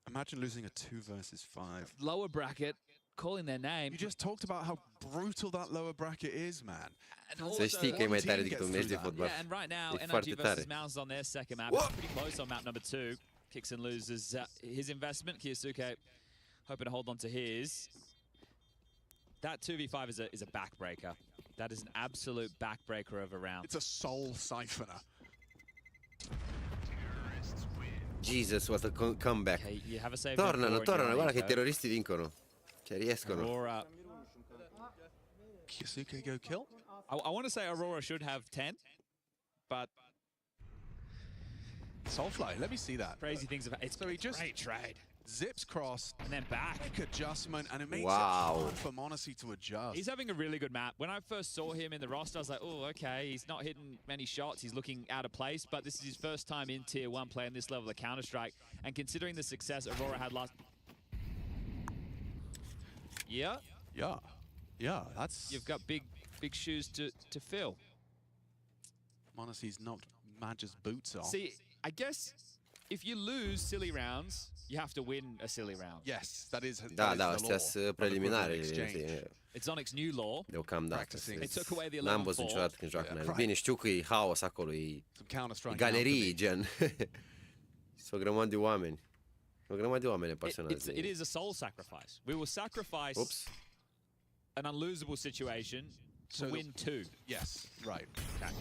Imagine losing a 2 versus 5. Lower bracket, calling their name. You just talked about how brutal that lower bracket is, man. Să știi că e mai tare decât un meci de fotbal. Yeah, and right now, E NRG foarte versus tare. Mounds on their second map. Whoa. Pretty close on map number 2. Kixon loses his investment. Kiyosuke hoping to hold on to his. That 2v5 is a backbreaker. That is an absolute backbreaker of a round. It's a soul siphoner. Jesus, what a comeback. Okay, you have a save. Tornano, guarda che i terroristi vincono. Cioè riescono. Aurora. Kiyosuke go kill? I want to say Aurora should have 10, but Soulfly, let me see that. crazy things have it's So he just great trade. zips cross, And then back. quick adjustment, and it makes Wow. it hard for m0NESY to adjust. He's having a really good map. When I first saw him in the roster, I was like, oh, okay, he's not hitting many shots. He's looking out of place, but this is his first time in Tier 1 playing this level of Counter-Strike. And considering the success Aurora had last... Yeah, Yeah, that's... you've got big shoes to fill. m0NESY's knocked Madge's boots off. See, I guess if you lose silly rounds, you have to win a silly round. Yes, that is Da, the astea law of the preliminare. exchange. Sì. It's Onyx's new law. Deocamdată. Practicing. They took away the N-am 11-4. văzut niciodată când joacă. Yeah, Yeah, bine, știu că e haos acolo, e Some Counter-Strike. galerii, gen. Sunt o grămadă de oameni. O grămadă de oameni It pasionați. is a soul sacrifice. We will sacrifice Oops. an unlosable situation to So the- win 2. Yes, right. Okay.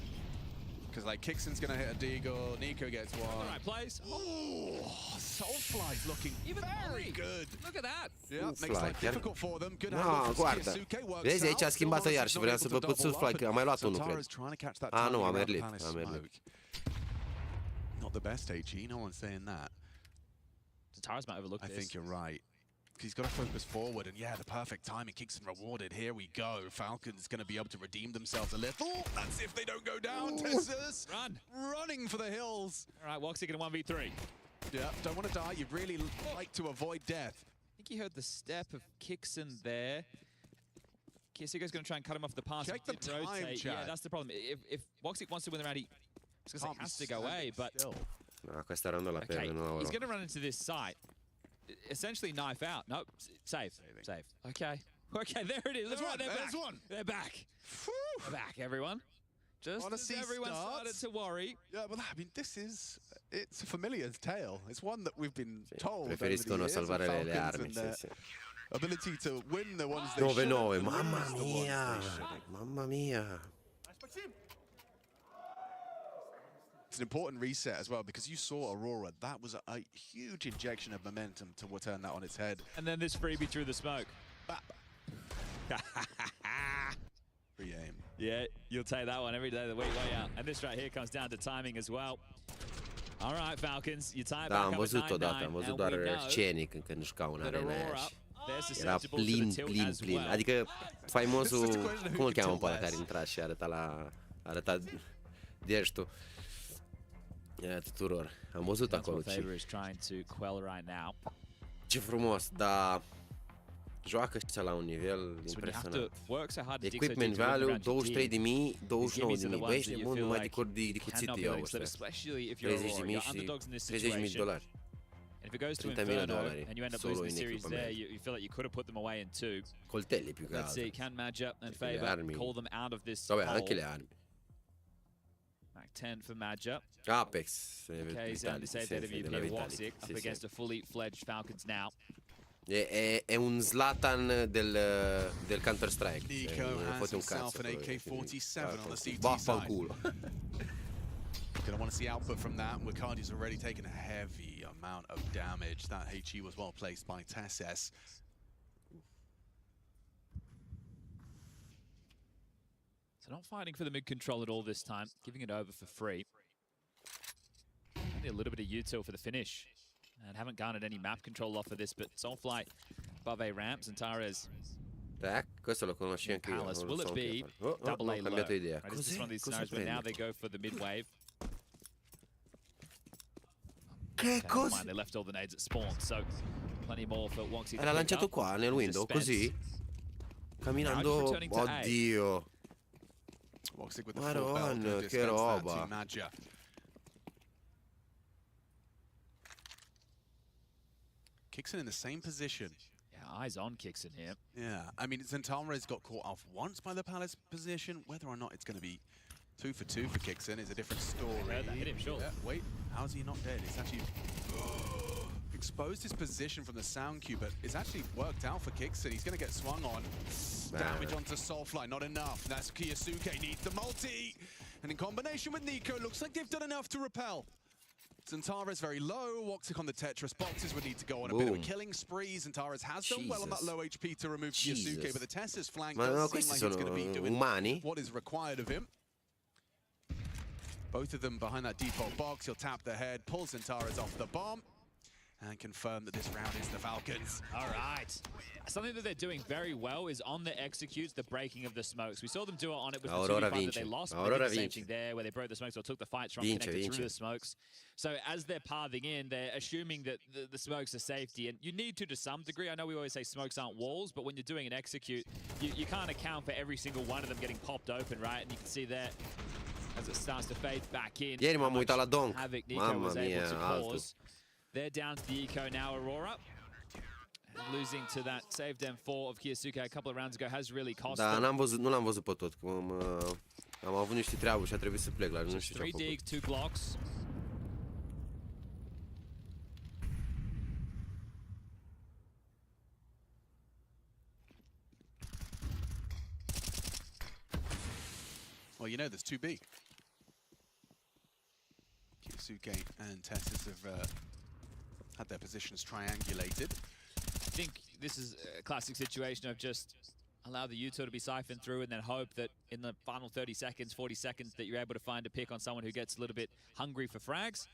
Because like Kixon's gonna hit a deagle, Nico gets one. All right, plays. Oh, Soulfly's looking Even very Ollie. good. Look at that. Yeah, makes Soulfly, life chiar. difficult for them. Good No, handle for guarda. Kiyosuke, works Vezi, aici a out. schimbat-o Still iar și not vreau să able văd to pe double Soulfly, up, că a mai luat unul, Tara's cred. trying to catch that Ah, nu, timing a around merlit, Palace a merlit. smoke. Not the best HE, no one's saying that. Tara's might overlook I this. think you're right. He's got to focus forward, and yeah, the perfect timing. Kixon rewarded. Here we go. Falcons going to be able to redeem themselves a little. That's if they don't go down. Tessus Run. running for the hills. All right, Woxic in a 1v3. Yeah, don't want to die. You really like to avoid death. I think you heard the step of Kixon there. Kiyosuke's going to try and cut him off the pass. Check He the did time, rotate. Yeah, Chad. that's the problem. If Woxic wants to win the round, he Can't be has to go away, standing but still. No, questa round la okay, perde, no, he's Aurora. going to run into this site. Essentially knife out. Nope, save. Okay. Okay, there it is. There's All one, right, they're there's back. one. They're back. Whew. They're back, everyone. Just as Odyssey everyone started starts. to worry. Yeah, well, I mean, it's a familiar tale. It's one that we've been told over the Preferiscono years of salvare le Falcons armi, and sì, their sì. ability to win the ones they should. 9-9, and mamma lose the ones mia, they shouldn't. mamma mia. It's an important reset as well, because you saw Aurora. That was a huge injection of momentum to turn that on its head. And then this freebie through the smoke. Free aim. Yeah, you'll take that one every day of the week, way out. And this right here comes down to timing as well. All right, Falcons, you tie it Da, back am up văzut at odată, 9-9, am văzut and doar we know scenic când jucau în that arena aia Aurora, și they're era susceptible to the tilt as plin. well. Adică faimosul, It's just a question of who cum îl can cheamă pe tilt ăla care less. intra și arăta deștul tuturor. Am văzut That's acolo what Faber is trying to quell right now. ce frumos, dar joacă ăștia la un nivel So when you have to impresionant. work so hard to dig so Equipment deep to win the value round you 23.000, did, 29.000. Băi, ăștia you mult feel numai like de cannot cuțit be iau letting slip, ăștia. especially if you're Aurora. 30.000 You're și underdogs in this 30.000 situation. dolari. And if it goes to 30.000 Inferno dolari and you end up solo losing the in series echipament. there, you feel like you could have put them away in 2. Coltele più che Let's see, altro. can Madja and Le Faber armi. call them out of this Vabbè, hole? anche le armi. Mac 10 for Madja. Apex. Okay, he's only saved Vitality, AWP della and Vitality. Woxic up Sì, sì. against a fully fledged Falcons now. È un Zlatan del Counter-Strike. Nico Non has fotte un himself cazzo. an AK-47 on the CT Vaffanculo. Gonna want to see output from that. Wicardi's already taken a heavy amount of damage. That HE was well placed by Tessus. So not fighting for the mid control at all this time, giving it over for free. Only a little bit of util for the finish. And haven't garnered any map control off of this, but Soulfly above A ramps and Tares Tac, questo lo conosci anche io. Palace. non lo Will so it anche be io. Oh, double no, A ho low? cambiato idea. Right, this is one of these Cosa scenarios where now prende? they go for the mid wave. Che Okay, never cosa? mind, they left all the nades at spawn, so plenty more for Woxy to L'ha pick lanciato up. qua nel window, Suspense. così? Camminando. returning to A. Oddio. Woxic with the full belt. Madonna, gonna che dispense that roba. to Madja. Kixon in the same position. Yeah, eyes on Kixon here. Yeah, I mean, Zentare's got caught off once by the Palace position. Whether or not it's going to be 2 for 2 for Kixon is a different story. That hit him short. Wait, how's he not dead? It's actually exposed his position from the sound cue, but it's actually worked out for Kixon. He's going to get swung on. Damage onto Soulfly, not enough. That's Kiyasuke needs the multi. And in combination with Nico, looks like they've done enough to repel. Zantara's very low. Woxic on the Tetris boxes would need to go on a bit of a killing spree. Zantara's has done well on that low HP to remove Kiyasuke, but the Tessa's flank does seem like he's going to be doing what is required of him. Both of them behind that default box. He'll tap the head, pull Zantara's off the bomb, and confirm that this round is the Falcons. All right. Something that they're doing very well is on the executes, the breaking of the smokes. We saw them do it on it with the 2v5 that they lost. Aurora the same thing there, where they broke the smokes or took the fight from connected through the smokes. So as they're pathing in, they're assuming that the smokes are safety. And you need to some degree. I know we always say smokes aren't walls, but when you're doing an execute, you can't account for every single one of them getting popped open, right? And you can see there, as it starts to fade back in, Ieri mi-am uitat la donk. havoc Nico Mamma was able mia, to alto. cause. They're down to the eco now, Aurora. And losing to that saved M4 of Kiyasuke a couple of rounds ago has really cost them. Nu l-am văzut pe tot. Am avut niște treabă și a trebuit să plec la nu știu ce am 3 făcut. digs, 2 blocks. Well, you know there's 2B. Kiyasuke and Tessus have had their positions triangulated. I think this is a classic situation of just allow the util to be siphoned through and then hope that in the final 30 seconds, 40 seconds, that you're able to find a pick on someone who gets a little bit hungry for frags.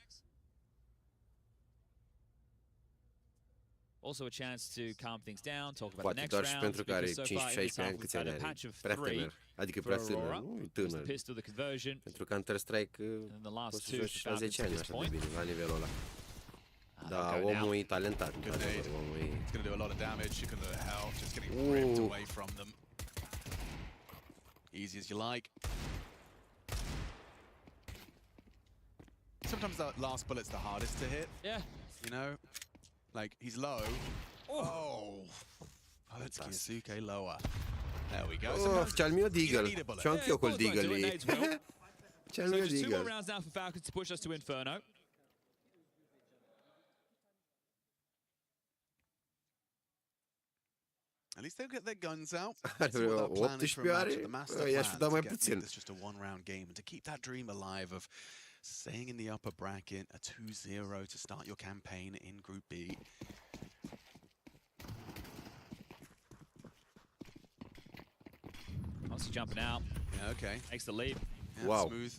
Also a chance to calm things down, talk about the next round. Pentru că are 15-16 ani, câți ani are? Prea tânăr. Adică prea tânăr, nu tânăr. Pentru că Counter-Strike poți să joci la 10 ani așa de bine, la nivelul ăla. Da, omul e talentat. It's going to do a lot of damage. You can do health, just getting ripped away from them. Easy as you like. Sometimes the last bullet's the hardest to hit. Yeah. You know? Like, he's low. Oh! That's Kiyasuke lower. There we go. C'ha il mio Deagle. C'ho anch'io col Deagle lì. C'ha il mio Deagle. 2 more Deagle. rounds now for Falcons to push us to Inferno. At least they'll get their guns out. Are 18 are? I-aș fi dat mai puțin. It's just a one-round game. And to keep that dream alive of staying in the upper bracket, a 2-0 to start your campaign in Group B. Obviously jumping out. Yeah, okay. Takes the lead. Yeah, Wow. Smooth.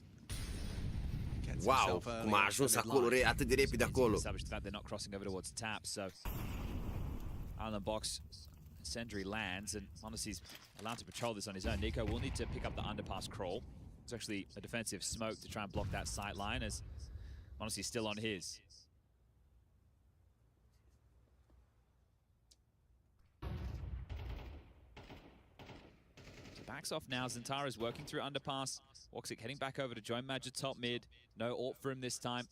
Wow, cum a ajuns acolo, atât de repede acolo. Established the fact they're not crossing over towards tap, so on the box, Sendry lands, and Honestly's allowed to patrol this on his own. Nico will need to pick up the underpass crawl. It's actually a defensive smoke to try and block that sight line, as Honestly's still on his. So backs off now. Zantara's working through underpass. Woxic heading back over to join Major top mid. No ult for him this time.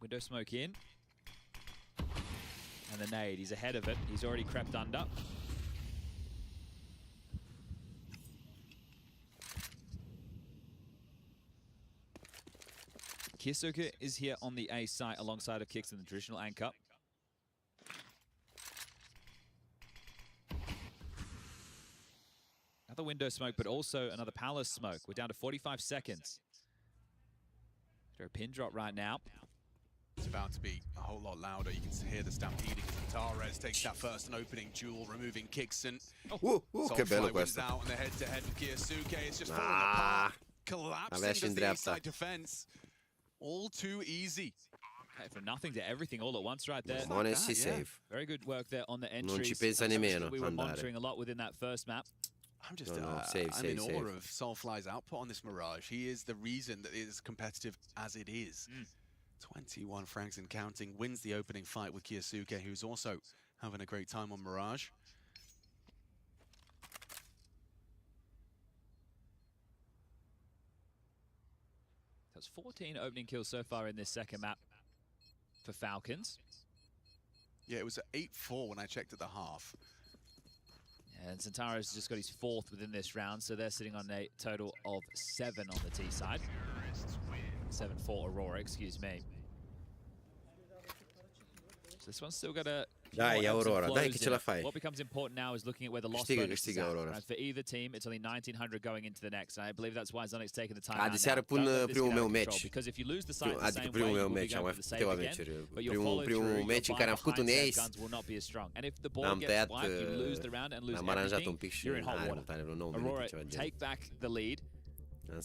Window smoke in. And the nade, he's ahead of it. He's already crept under. Kiyasuke is here on the A site alongside of Kix in the traditional anchor. Another window smoke, but also another palace smoke. We're down to 45 seconds. After a pin drop right now. It's about to be a whole lot louder. You can hear the stampeding as Antares takes that first and opening duel, removing Kixon. Che bello wins questo. out on the head-to-head with Kiyasuke. It's just falling apart, collapsing as the east-side defense. All too easy. Okay, from nothing to everything all at once right there. Honestly safe. Very good work there on the entries. Non ci pensa nemmeno We were andare. monitoring a lot within that first map. I'm just safe, in safe. awe of Soulfly's output on this Mirage. He is the reason that it is competitive as it is. 21 frags and counting, wins the opening fight with Kiyasuke, who's also having a great time on Mirage. That's 14 opening kills so far in this second map for Falcons. Yeah, it was at 8-4 when I checked at the half. And Zentaro's just got his 4th within this round, so they're sitting on a total of 7 on the T side. 7 for Aurora, excuse me. So this one's still got a... Dai, Aurora, dai che ce la fai. What becomes important now is looking at where the loss bonus is at. Right? For either team, it's only 1900 going into the next. And I believe that's why Zonic's taken the time out. De seară pun primul meu match. Because if you lose the side Adică primul meu match, am mai făcut câteva meciuri. Primul match în care am făcut un ace. Am tăiat, am aranjat un pic și are vreo 9 minute, ceva de take back the lead. And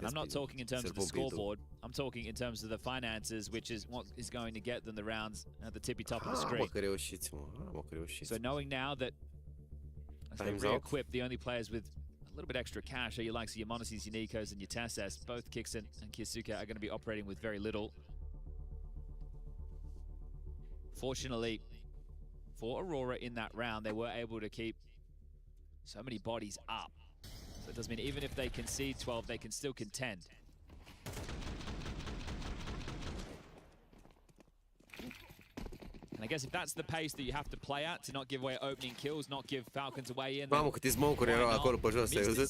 I'm not talking in terms of the scoreboard. I'm talking in terms of the finances, which is what is going to get them the rounds at the tippy top of the screen. So knowing now that as they re-equip the only players with a little bit extra cash are your likes of your Monacies, your Nikos, and your Tesses. Both Kixen and Kiyasuke are going to be operating with very little. Fortunately for Aurora in that round, they were able to keep so many bodies up. So it does mean even if they concede 12, they can still contend. And I guess if that's the pace that you have to play at, to not give away opening kills, not give Falcons away in. Mamă, câte smoke-uri erau acolo pe jos, ai văzut?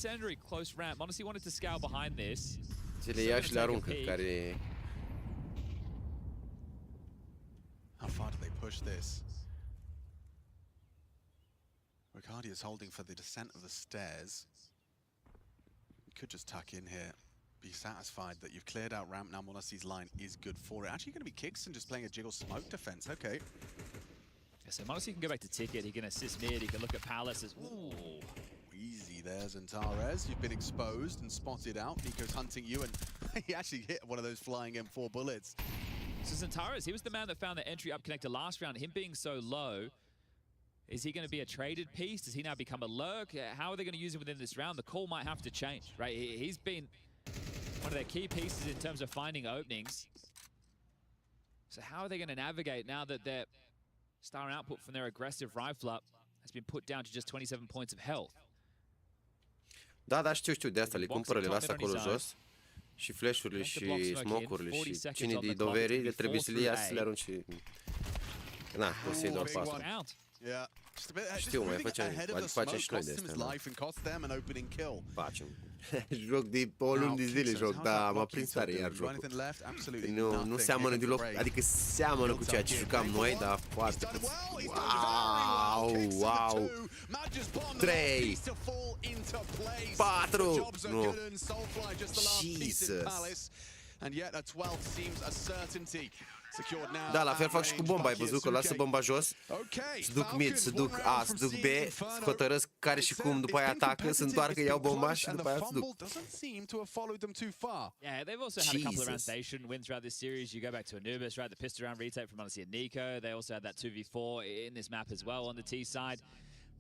Close ramp. Honestly, wanted to scale behind this. Ce le ia și le aruncă, care... How far do they push this? Ricardi is holding for the descent of the stairs. You could just tuck in here. Be satisfied that you've cleared out ramp. Now Monasi's line is good for it. Actually going to be Kixen just playing a jiggle smoke defense. Okay. Yeah, so Monasi can go back to ticket. He can assist mid. He can look at Palace as ooh. Easy there, Zentares. You've been exposed and spotted out. Nico's hunting you, and he actually hit one of those flying M4 bullets. So Zentares, he was the man that found the entry up connector last round. Him being so low, is he going to be a traded piece? Does he now become a lurk? How are they going to use him within this round? The call might have to change, right? He's been one of their key pieces in terms of finding openings. So how are they going to navigate now that their star output from their aggressive rifler has been put down to just 27 points of health? Da, da, știu de asta, le cumpără, le lasă acolo jos. Și flash-urile și smoke-urile și cine de doverii trebuie să le ia să le arunci. Na, o să-i doar pasul. Știu, mai facem și noi de astea. Facem. Joc de o lună de zile joc, dar m-a prins tare iar jocul. Nu seamănă deloc, adică seamănă cu ceea ce jucam noi, dar foarte puțin. Wow! 3! 4! Nu! Jesus! Da, la fel fac și cu bomba, ai văzut că lasă bomba jos, se duc mid, se duc A, se duc B, se hotărăsc care și cum după aia atacă, se întoarcă, iau bomba și după aia se duc. Yeah, they've also had a couple of round station wins throughout this series. You go back to Anubis, right? The pistol round retake from Monacy and Nico. They also had that 2v4 in this map as well on the T side.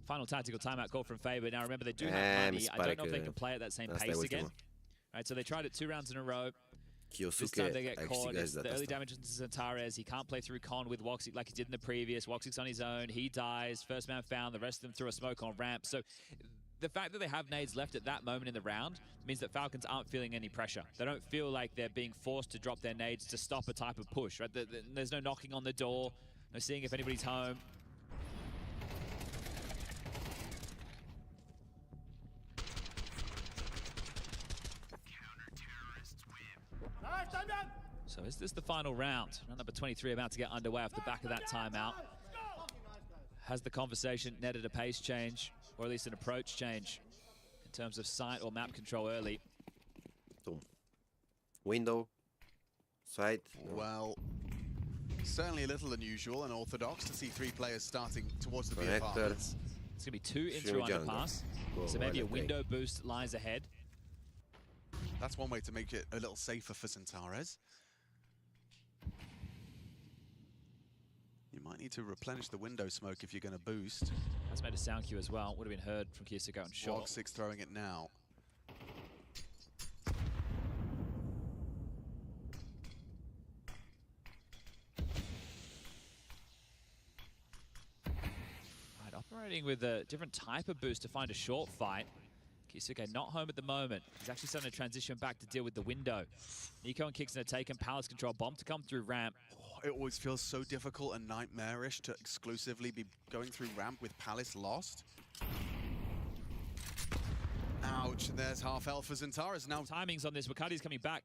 Final tactical timeout call from Faber. Now remember, they do have money. I don't know if they can play at that same pace again. Right, so they tried it 2 rounds in a row. This time they get caught. It's the early damage into Zentares. He can't play through Con with Woxic like he did in the previous. Woxic's on his own. He dies. First man found. The rest of them threw a smoke on ramp. So the fact that they have nades left at that moment in the round means that Falcons aren't feeling any pressure. They don't feel like they're being forced to drop their nades to stop a type of push. Right? There's no knocking on the door. No seeing if anybody's home. So is this the final round? Round number 23 about to get underway off the back of that timeout. Has the conversation netted a pace change, or at least an approach change, in terms of sight or map control early? Window, sight. Well, certainly a little unusual and orthodox to see 3 players starting towards the B apartments. It's going to be 2 in through underpass, so maybe a window boost lies ahead. That's one way to make it a little safer for Zentares. You might need to replenish the window smoke if you're going to boost. That's made a sound cue as well. Would have been heard from Kiyasuke and shot. Woxic throwing it now. Right, operating with a different type of boost to find a short fight. Kiyasuke not home at the moment. He's actually starting to transition back to deal with the window. Nico and Kixen are taken. Palace control bomb to come through ramp. It always feels so difficult and nightmarish to exclusively be going through ramp with Palace lost. Ouch, and there's half health for Zentara's now. Timings on this, Bacardi's coming back.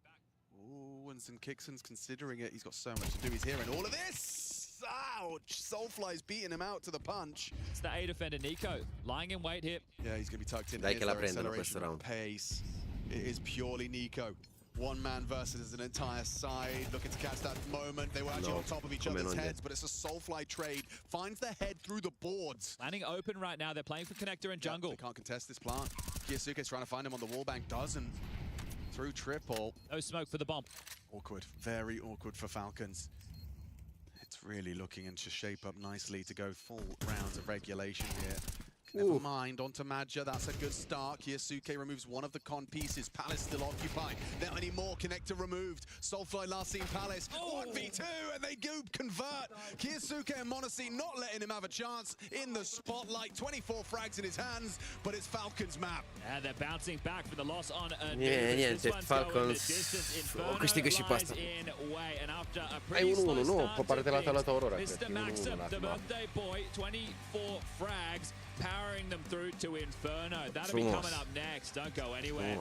Ooh, and Kickson's considering it. He's got so much to do. He's hearing all of this. Ouch, Soulfly's beating him out to the punch. It's the A defender, Nico, lying in wait here. Yeah, he's going to be tucked in. Dai Here's che la their prendono acceleration questo round. pace. It is purely Nico. One man versus an entire side, looking to catch that moment. They were actually on top of each other's heads, but it's a Soulfly trade. Finds the head through the boards. Landing open right now. They're playing for Connector and Jungle. They can't contest this plant. Kiyasuke's trying to find him on the wall bank. Doesn't. Through triple. No smoke for the bomb. Awkward. Very awkward for Falcons. It's really looking to shape up nicely to go full rounds of regulation here. Never mind, onto Madja, that's a good start. Kiyasuke removes one of the con pieces. Palace still occupied. Not anymore, Connector removed. Soulfly last seen Palace. 1v2, and they do convert. Kiyasuke and Monacy not letting him have a chance in the spotlight. 24 frags in his hands, but it's Falcons map. And they're bouncing back from the loss on a Niente, Falcons. Questi che ci passano. Hai 1-1, no, può partire la Aurora. Mr. Maxim, the birthday boy, 24 frags, powering them through to Inferno. That'll be coming up next. Don't go anywhere.